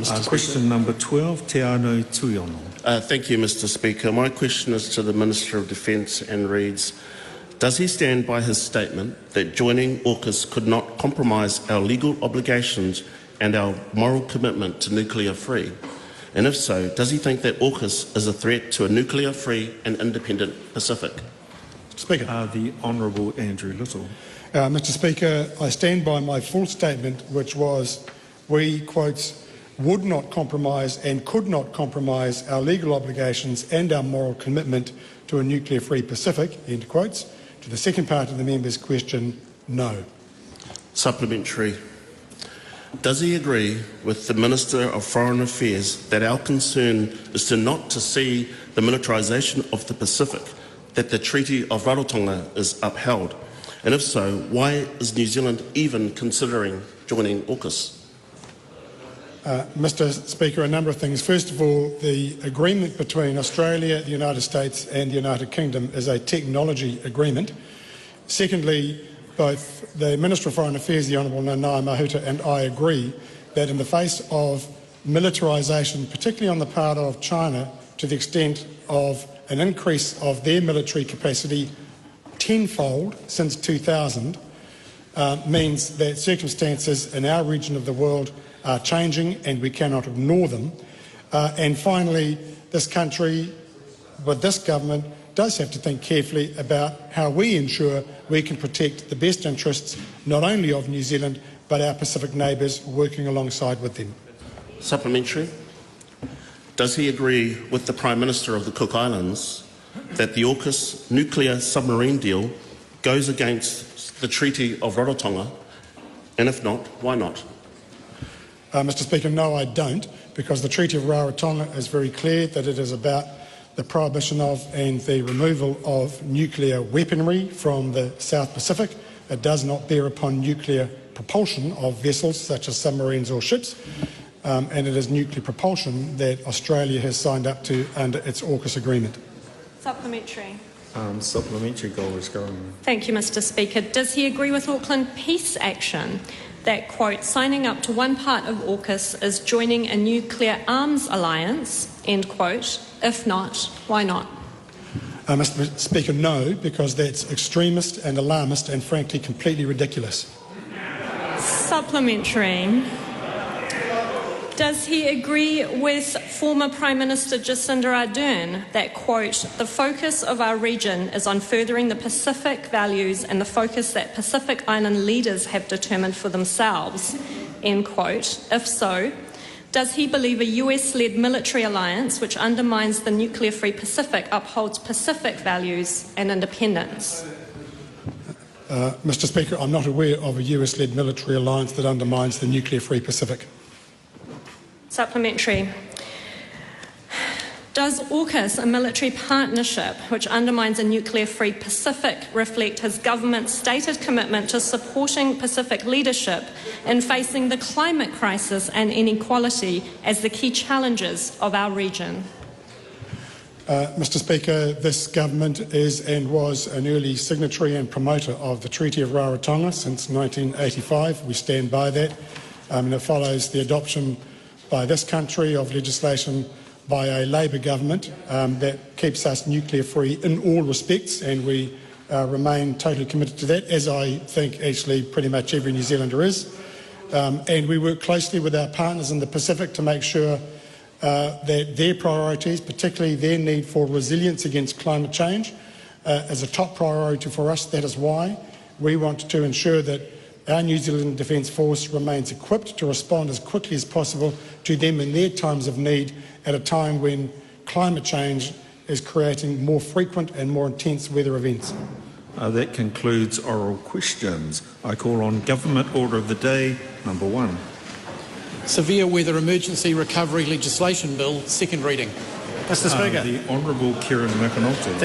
Mr. Speaker. Question number 12, Te Anau Tuiono. Thank you, Mr. Speaker. My question is to the Minister of Defence and reads, does he stand by his statement that joining AUKUS could not compromise our legal obligations and our moral commitment to nuclear-free? And if so, does he think that AUKUS is a threat to a nuclear-free and independent Pacific? Speaker. The Honourable Andrew Little. Mr. Speaker, I stand by my full statement, which was, we, quotes, would not compromise and could not compromise our legal obligations and our moral commitment to a nuclear-free Pacific, end quotes. To the second part of the member's question, no. Supplementary. Does he agree with the Minister of Foreign Affairs that our concern is not to see the militarisation of the Pacific, that the Treaty of Rarotonga is upheld? And if so, why is New Zealand even considering joining AUKUS? Mr. Speaker, a number of things. First of all, the agreement between Australia, the United States and the United Kingdom is a technology agreement. Secondly, both the Minister of Foreign Affairs, the Honourable Nanaia Mahuta, and I agree that in the face of militarisation, particularly on the part of China, to the extent of an increase of their military capacity tenfold since 2000, means that circumstances in our region of the world are changing and we cannot ignore them. And finally, this country, with this government, does have to think carefully about how we ensure we can protect the best interests not only of New Zealand but our Pacific neighbours, working alongside with them. Supplementary. Does he agree with the Prime Minister of the Cook Islands that the AUKUS nuclear submarine deal goes against the Treaty of Rarotonga? And if not, why not? Mr. Speaker, no, I don't, because the Treaty of Rarotonga is very clear that it is about the prohibition of and the removal of nuclear weaponry from the South Pacific. It does not bear upon nuclear propulsion of vessels such as submarines or ships, and it is nuclear propulsion that Australia has signed up to under its AUKUS agreement. Supplementary. Supplementary goal is going. Thank you, Mr. Speaker. Does he agree with Auckland Peace Action that, quote, signing up to one part of AUKUS is joining a nuclear arms alliance, end quote? If not, why not? Mr. Speaker, no, because that's extremist and alarmist and frankly completely ridiculous. Supplementary. Does he agree with former Prime Minister Jacinda Ardern that, quote, the focus of our region is on furthering the Pacific values and the focus that Pacific Island leaders have determined for themselves, end quote? If so, does he believe a US-led military alliance which undermines the nuclear-free Pacific upholds Pacific values and independence? Mr. Speaker, I'm not aware of a US-led military alliance that undermines the nuclear-free Pacific. Supplementary. Does AUKUS, a military partnership which undermines a nuclear-free Pacific, reflect his government's stated commitment to supporting Pacific leadership in facing the climate crisis and inequality as the key challenges of our region? Mr. Speaker, this government is and was an early signatory and promoter of the Treaty of Rarotonga since 1985. We stand by that, and it follows the adoption by this country of legislation by a Labor government that keeps us nuclear-free in all respects, and we remain totally committed to that, as I think actually pretty much every New Zealander is. And we work closely with our partners in the Pacific to make sure that their priorities, particularly their need for resilience against climate change, is a top priority for us. That is why we want to ensure that our New Zealand Defence Force remains equipped to respond as quickly as possible to them in their times of need at a time when climate change is creating more frequent and more intense weather events. That concludes oral questions. I call on Government Order of the Day, number 1. Severe Weather Emergency Recovery Legislation Bill, second reading. Mr. Speaker. The Honourable Kieran Makanoti.